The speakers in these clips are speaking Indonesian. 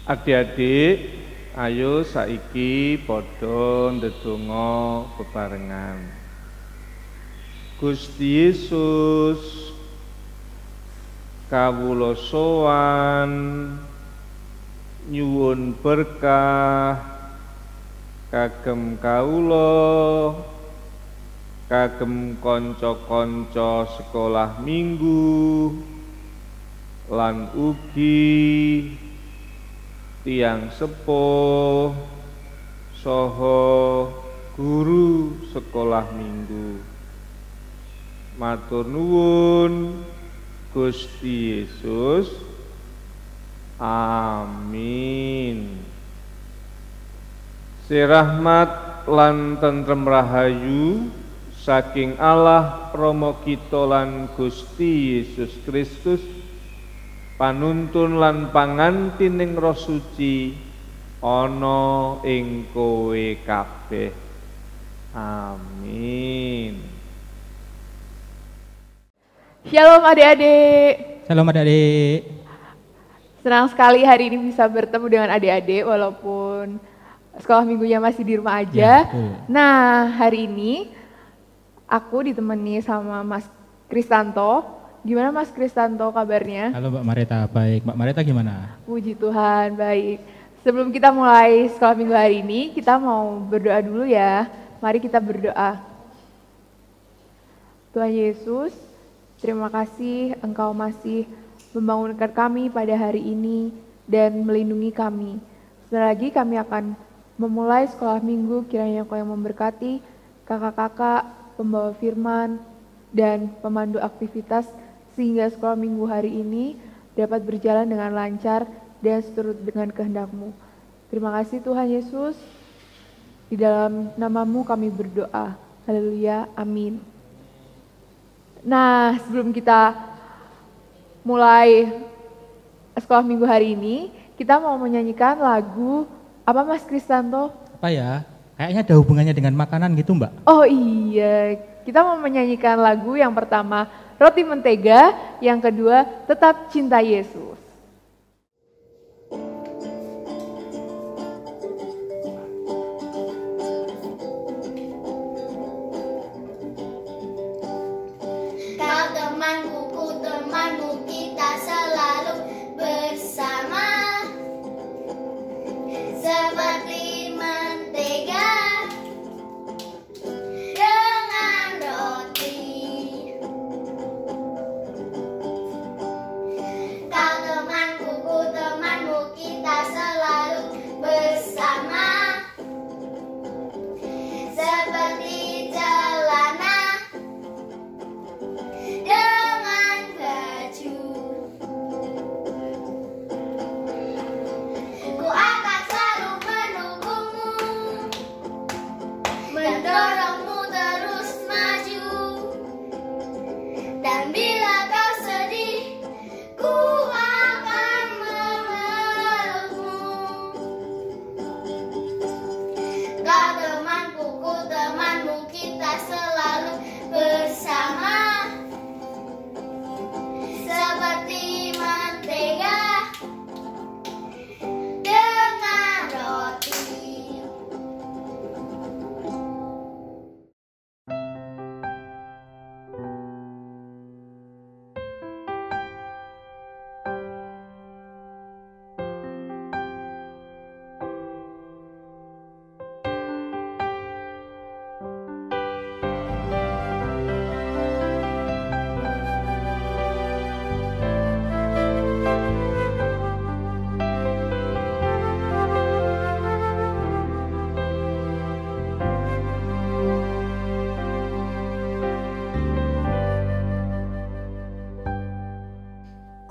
Adik-adik, ayo saiki padha ndedonga bebarengan. Gusti Yesus, kawula sowan nyuwun berkah kagem kawula, kagem kanca-kanca sekolah minggu lan ugi tiyang sepuh saha guru sekolah minggu. Matur nuwun Gusti Yesus. Amin. Sirahmat lan tentrem rahayu saking Allah Rama kita lan Gusti Yesus Kristus, panuntun lan pangantining Roh Suci ana ing kowe kabeh. Amin. Shalom adik-adik. Shalom adik-adik. Senang sekali hari ini bisa bertemu dengan adik-adik walaupun sekolah minggunya masih di rumah aja. Nah, hari ini aku ditemani sama Mas Kristanto. Gimana Mas Kristanto kabarnya? Halo Mbak Mareta, baik. Mbak Mareta gimana? Puji Tuhan, baik. Sebelum kita mulai sekolah minggu hari ini, kita mau berdoa dulu ya. Mari kita berdoa. Tuhan Yesus, terima kasih Engkau masih membangunkan kami pada hari ini dan melindungi kami. Sebentar lagi kami akan memulai sekolah minggu, kiranya Engkau yang memberkati kakak-kakak, pembawa firman, dan pemandu aktivitas, sehingga sekolah minggu hari ini dapat berjalan dengan lancar dan seturut dengan kehendak-Mu. Terima kasih Tuhan Yesus, di dalam nama-Mu kami berdoa. Haleluya, amin. Nah, sebelum kita mulai sekolah minggu hari ini, kita mau menyanyikan lagu apa Mas Kristanto? Apa ya? Kayaknya ada hubungannya dengan makanan gitu Mbak. Oh iya, kita mau menyanyikan lagu yang pertama Roti Mentega, yang kedua Tetap Cinta Yesus. Kau temanku, ku temanmu, kita selalu bersama. Seperti mentega dengan roti. Kau temanku, ku temanmu, kita selalu bersama. Seperti celana dengan baju. Ku akan selalu mendukungmu, mendorongmu terus maju. Dan bila kau sedih, ku akan memelukmu. Kau temanku, ku temanmu, kita selalu bersama. Seperti mentega dengan roti.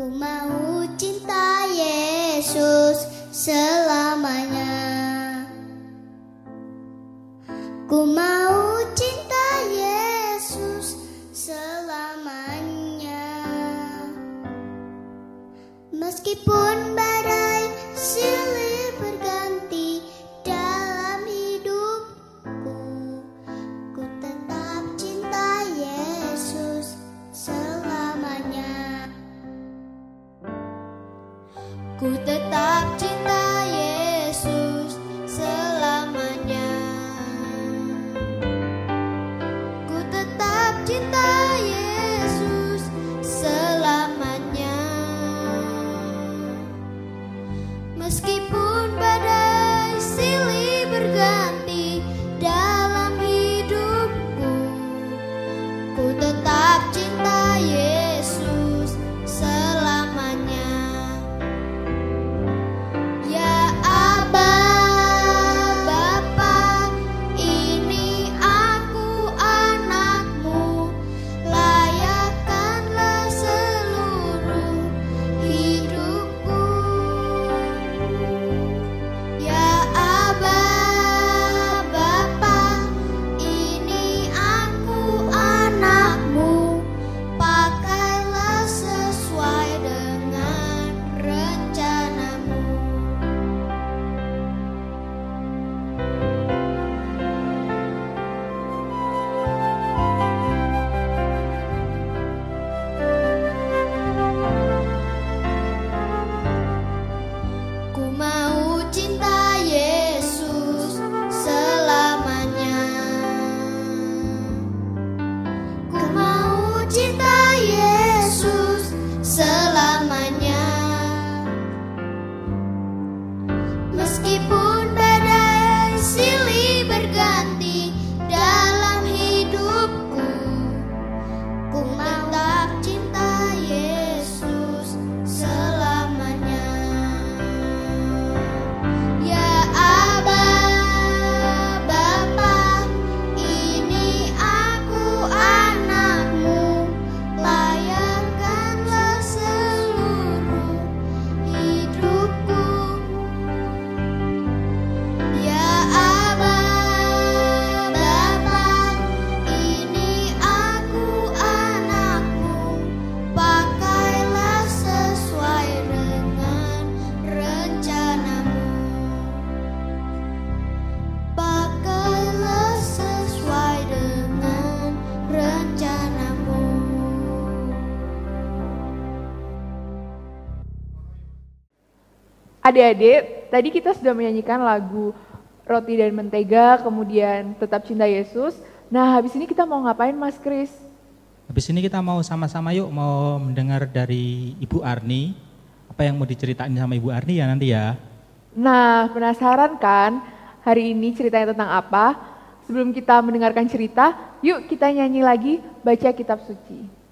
Ku mau cinta Yesus selamanya. Ku mau cinta Yesus selamanya. Meskipun badai silih berganti dalam hidupku, ku tetap cinta Yesus selamanya. Ku tetap cinta cinta Yesus selamanya. Meskipun badai silih berganti dalam hidupku, ku tetap cinta Yesus selamanya. Ya Aba, Bapa, ini aku anakmu, layakkanlah seluruh hidupku. Ya Aba, Bapa, ini aku anakmu, pakailah sesuai dengan rencanamu. Ku mau cinta Yesus selamanya. Ku mau cinta Yesus selamanya. Meskipun badai silih berganti dalam hidupku, ku tetap cinta Yesus selamanya. Ya Aba, Bapa, ini aku anakmu, layakkanlah seluruh hidupku. Ya Aba, Bapa, ini aku anakmu, pakailah sesuai dengan rencanamu. Pakailah sesuai dengan rencanamu. Adik-adik, tadi kita sudah menyanyikan lagu Roti dan Mentega, kemudian Tetap Cinta Yesus. Nah, habis ini kita mau ngapain, Mas Kris? Habis ini kita mau sama-sama yuk mau mendengar dari Ibu Arni. Apa yang mau diceritain sama Ibu Arni ya nanti ya. Nah, penasaran kan hari ini ceritanya tentang apa? Sebelum kita mendengarkan cerita, yuk kita nyanyi lagi baca kitab suci.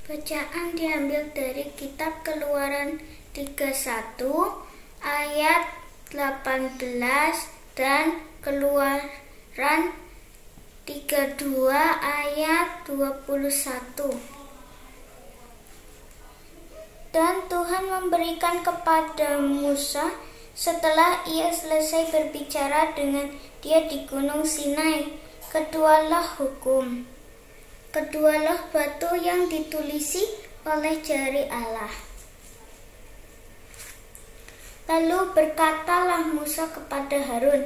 Bacaan diambil dari kitab Keluaran 31 ayat 18 dan Keluaran 32 ayat 21. Dan Tuhan memberikan kepada Musa setelah ia selesai berbicara dengan dia di Gunung Sinai, kedualah hukum. Kedualah batu yang ditulisi oleh jari Allah. Lalu berkatalah Musa kepada Harun,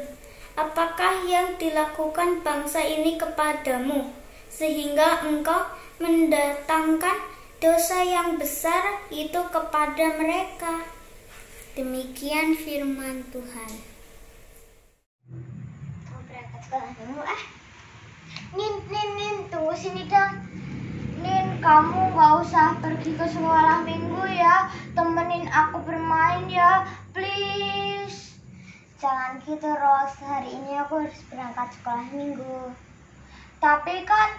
apakah yang dilakukan bangsa ini kepadamu, sehingga engkau mendatangkan dosa yang besar itu kepada mereka? Demikian firman Tuhan. Mau berangkat sekolah dulu Nin, tunggu sini dong. Nin, kamu gak usah pergi ke sekolah minggu ya. Temenin aku bermain ya, please. Jangan gitu, Ros. Hari ini aku harus berangkat sekolah minggu. Tapi kan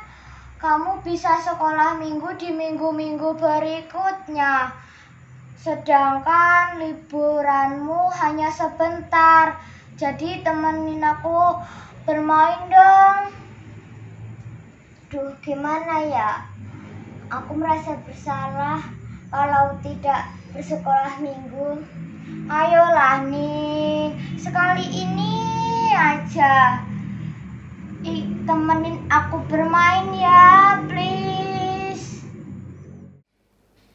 kamu bisa sekolah minggu di minggu-minggu berikutnya. Sedangkan liburanmu hanya sebentar. Jadi temenin aku bermain dong. Duh, gimana ya? Aku merasa bersalah kalau tidak bersekolah minggu. Ayolah Nin, sekali ini aja. Temenin aku bermain ya, please.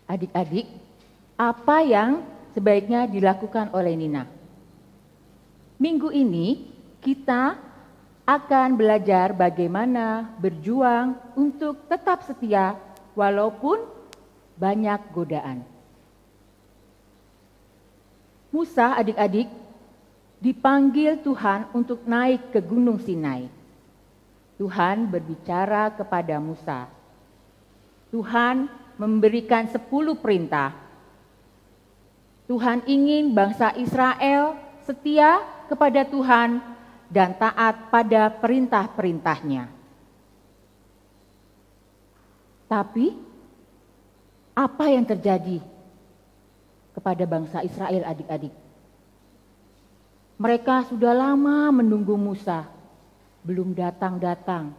Adik-adik, apa yang sebaiknya dilakukan oleh Nina? Minggu ini kita akan belajar bagaimana berjuang untuk tetap setia walaupun banyak godaan. Musa, adik-adik, dipanggil Tuhan untuk naik ke Gunung Sinai. Tuhan berbicara kepada Musa. Tuhan memberikan 10 perintah. Tuhan ingin bangsa Israel setia kepada Tuhan dan taat pada perintah-perintahnya. Tapi, apa yang terjadi kepada bangsa Israel, adik-adik? Mereka sudah lama menunggu Musa, belum datang-datang.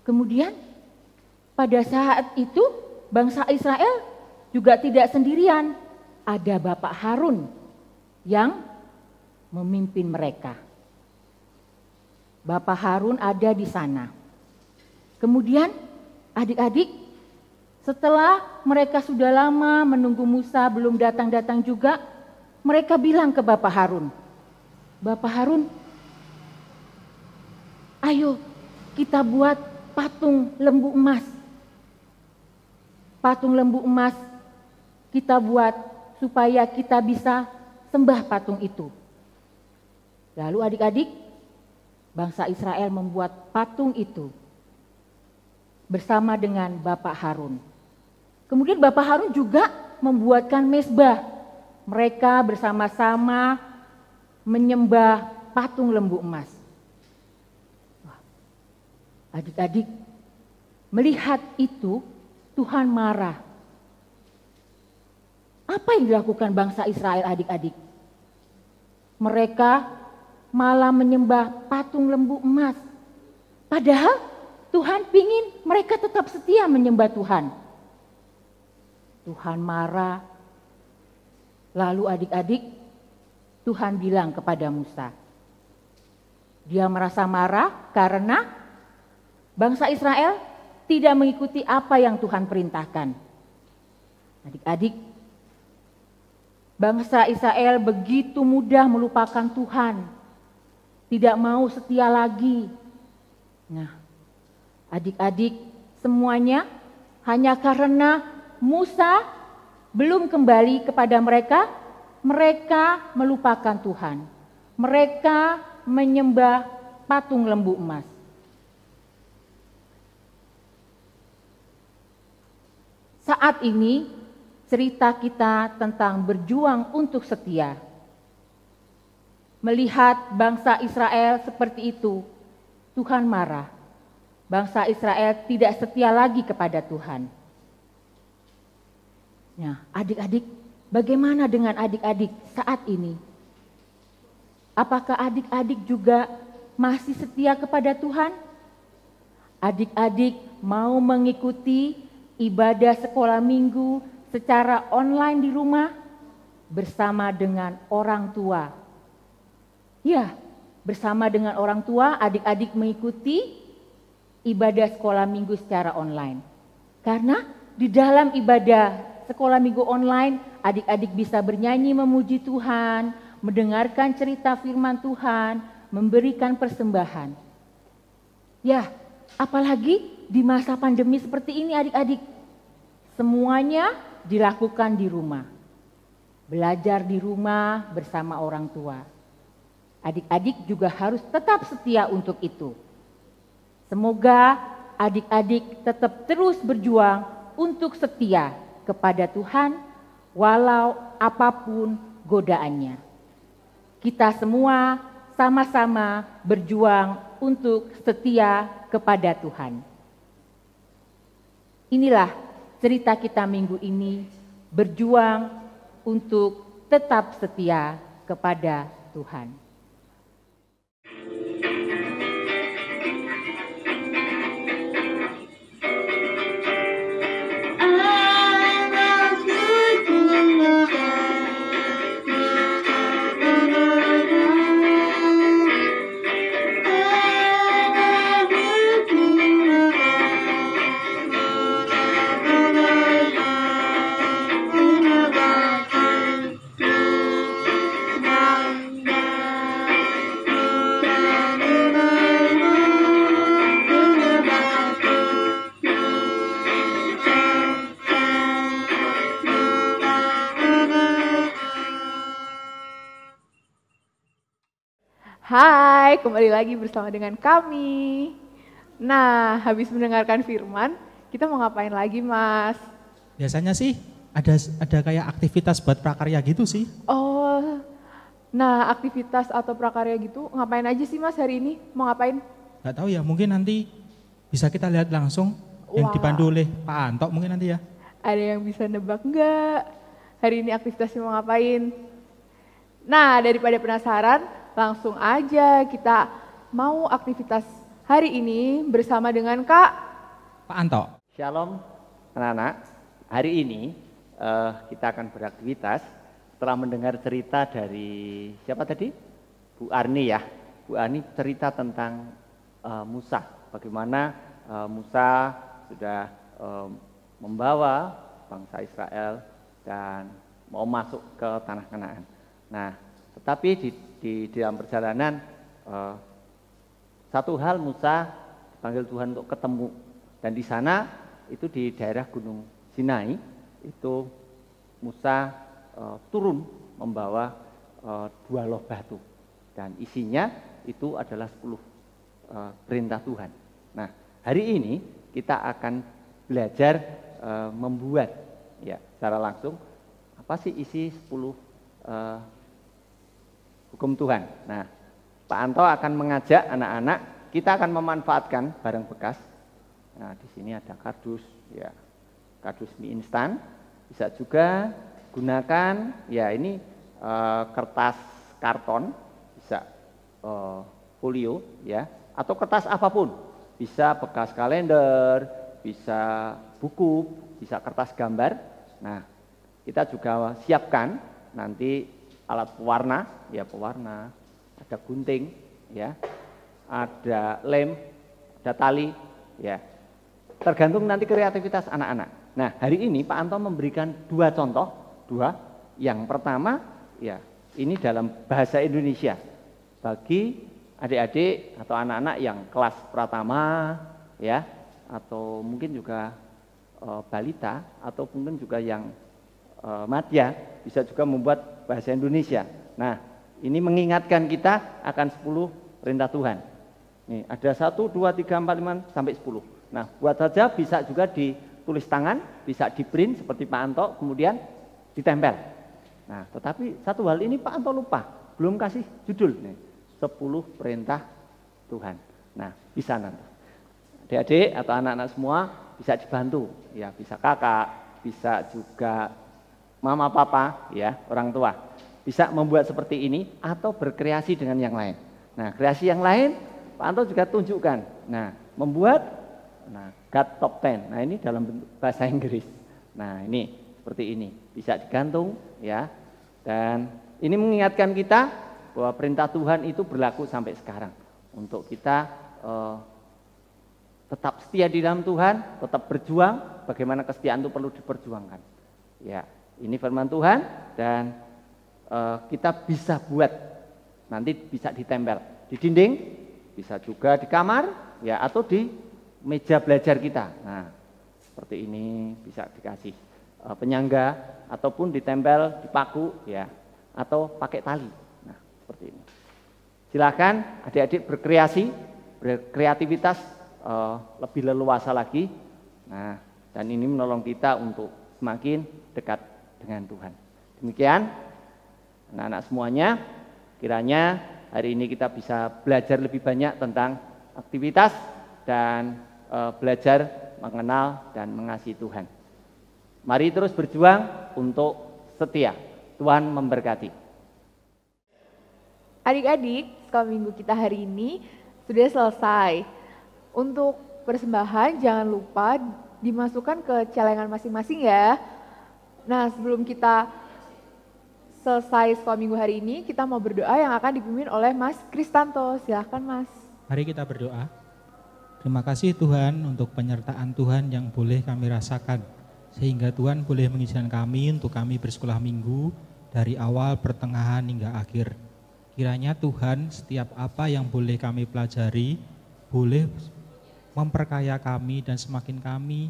Kemudian, pada saat itu bangsa Israel juga tidak sendirian. Ada Bapak Harun yang memimpin mereka. Bapak Harun ada di sana. Kemudian adik-adik, setelah mereka sudah lama menunggu Musa belum datang-datang juga, mereka bilang ke Bapak Harun, Bapak Harun, ayo kita buat patung lembu emas. Patung lembu emas kita buat supaya kita bisa sembah patung itu. Lalu adik-adik, bangsa Israel membuat patung itu bersama dengan Bapak Harun. Kemudian Bapak Harun juga membuatkan mezbah. Mereka bersama-sama menyembah patung lembu emas. Adik-adik, melihat itu Tuhan marah. Apa yang dilakukan bangsa Israel, adik-adik? Mereka malah menyembah patung lembu emas. Padahal Tuhan pingin mereka tetap setia menyembah Tuhan. Tuhan marah. Lalu adik-adik, Tuhan bilang kepada Musa. Dia merasa marah karena bangsa Israel tidak mengikuti apa yang Tuhan perintahkan. Adik-adik, bangsa Israel begitu mudah melupakan Tuhan. Tidak mau setia lagi. Nah, adik-adik semuanya hanya karena Musa belum kembali kepada mereka, mereka melupakan Tuhan. Mereka menyembah patung lembu emas. Saat ini cerita kita tentang berjuang untuk setia. Melihat bangsa Israel seperti itu, Tuhan marah. Bangsa Israel tidak setia lagi kepada Tuhan. Nah, adik-adik, bagaimana dengan adik-adik saat ini? Apakah adik-adik juga masih setia kepada Tuhan? Adik-adik mau mengikuti ibadah sekolah minggu secara online di rumah bersama dengan orang tua. Ya, bersama dengan orang tua adik-adik mengikuti ibadah sekolah minggu secara online. Karena di dalam ibadah sekolah minggu online, adik-adik bisa bernyanyi memuji Tuhan, mendengarkan cerita firman Tuhan, memberikan persembahan. Ya, apalagi di masa pandemi seperti ini adik-adik, semuanya dilakukan di rumah. Belajar di rumah bersama orang tua. Adik-adik juga harus tetap setia untuk itu. Semoga adik-adik tetap terus berjuang untuk setia kepada Tuhan walau apapun godaannya. Kita semua sama-sama berjuang untuk setia kepada Tuhan. Inilah cerita kita minggu ini, berjuang untuk tetap setia kepada Tuhan. Hai, kembali lagi bersama dengan kami. Nah, habis mendengarkan firman, kita mau ngapain lagi, Mas? Biasanya sih ada kayak aktivitas buat prakarya gitu sih. Oh, nah aktivitas atau prakarya gitu ngapain aja sih, Mas, hari ini? Mau ngapain? Gak tahu ya, mungkin nanti bisa kita lihat langsung yang Wah. dipandu oleh Pak Anto mungkin nanti ya. Ada yang bisa nebak nggak? Hari ini aktivitasnya mau ngapain? Nah, daripada penasaran, langsung aja kita mau aktivitas hari ini bersama dengan Pak Anto. Shalom anak-anak, hari ini kita akan beraktivitas setelah mendengar cerita dari siapa tadi? Bu Arni ya. Bu Arni cerita tentang Musa, bagaimana Musa sudah membawa bangsa Israel dan mau masuk ke tanah Kanaan. Nah, tetapi di dalam perjalanan satu hal Musa dipanggil Tuhan untuk ketemu, dan di sana itu di daerah Gunung Sinai itu Musa turun membawa 2 loh batu dan isinya itu adalah 10 perintah Tuhan. Nah, hari ini kita akan belajar membuat ya secara langsung apa sih isi 10 hukum Tuhan. Nah, Pak Anto akan mengajak anak-anak, kita akan memanfaatkan barang bekas. Nah, di sini ada kardus, ya, kardus mie instan. Bisa juga gunakan, ya ini kertas karton, bisa folio, ya, atau kertas apapun. Bisa bekas kalender, bisa buku, bisa kertas gambar. Nah, kita juga siapkan nanti alat pewarna, ya pewarna. Ada gunting, ya, ada lem, ada tali, ya. Tergantung nanti kreativitas anak-anak. Nah, hari ini Pak Anto memberikan 2 contoh, 2. Yang pertama, ya, ini dalam bahasa Indonesia bagi adik-adik atau anak-anak yang kelas pratama, ya, atau mungkin juga balita, atau mungkin juga yang madya, bisa juga membuat bahasa Indonesia. Nah, ini mengingatkan kita akan 10 perintah Tuhan. Nih, ada 1, 2, 3, 4, 5, sampai 10. Nah, buat saja bisa juga ditulis tangan, bisa di print seperti Pak Anto, kemudian ditempel. Nah, tetapi satu hal ini Pak Anto lupa, belum kasih judul. Nih, 10 perintah Tuhan. Nah, bisa nanti. Adik-adik atau anak-anak semua bisa dibantu. Ya, bisa kakak, bisa juga mama, papa, ya, orang tua. Bisa membuat seperti ini atau berkreasi dengan yang lain. Nah, kreasi yang lain Pak Anto juga tunjukkan. Nah, membuat God Top 10. Nah, ini dalam bentuk bahasa Inggris. Nah, ini seperti ini. Bisa digantung, ya. Dan ini mengingatkan kita bahwa perintah Tuhan itu berlaku sampai sekarang. Untuk kita tetap setia di dalam Tuhan, tetap berjuang. Bagaimana kesetiaan itu perlu diperjuangkan. Ya, ini firman Tuhan dan kita bisa buat, nanti bisa ditempel di dinding, bisa juga di kamar, ya, atau di meja belajar kita. Nah, seperti ini bisa dikasih penyangga ataupun ditempel di paku, ya, atau pakai tali. Nah, seperti ini. Silakan adik-adik berkreativitas lebih leluasa lagi. Nah, dan ini menolong kita untuk semakin dekat dengan Tuhan. Demikian anak-anak semuanya, kiranya hari ini kita bisa belajar lebih banyak tentang aktivitas dan belajar mengenal dan mengasihi Tuhan. Mari terus berjuang untuk setia. Tuhan memberkati. Adik-adik, sekolah minggu kita hari ini sudah selesai. Untuk persembahan jangan lupa dimasukkan ke celengan masing-masing ya. Nah, sebelum kita selesai sekolah minggu hari ini, kita mau berdoa yang akan dipimpin oleh Mas Kristanto. Silahkan Mas. Mari kita berdoa. Terima kasih Tuhan untuk penyertaan Tuhan yang boleh kami rasakan. Sehingga Tuhan boleh mengizinkan kami untuk kami bersekolah minggu dari awal, pertengahan hingga akhir. Kiranya Tuhan setiap apa yang boleh kami pelajari, boleh memperkaya kami dan semakin kami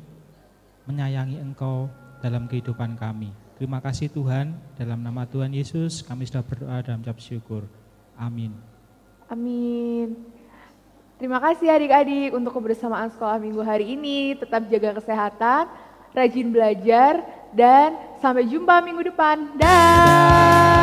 menyayangi Engkau dalam kehidupan kami. Terima kasih Tuhan, dalam nama Tuhan Yesus kami sudah berdoa dan mengucap syukur. Amin. Amin. Terima kasih adik-adik untuk kebersamaan sekolah minggu hari ini. Tetap jaga kesehatan, rajin belajar, dan sampai jumpa minggu depan. Dah.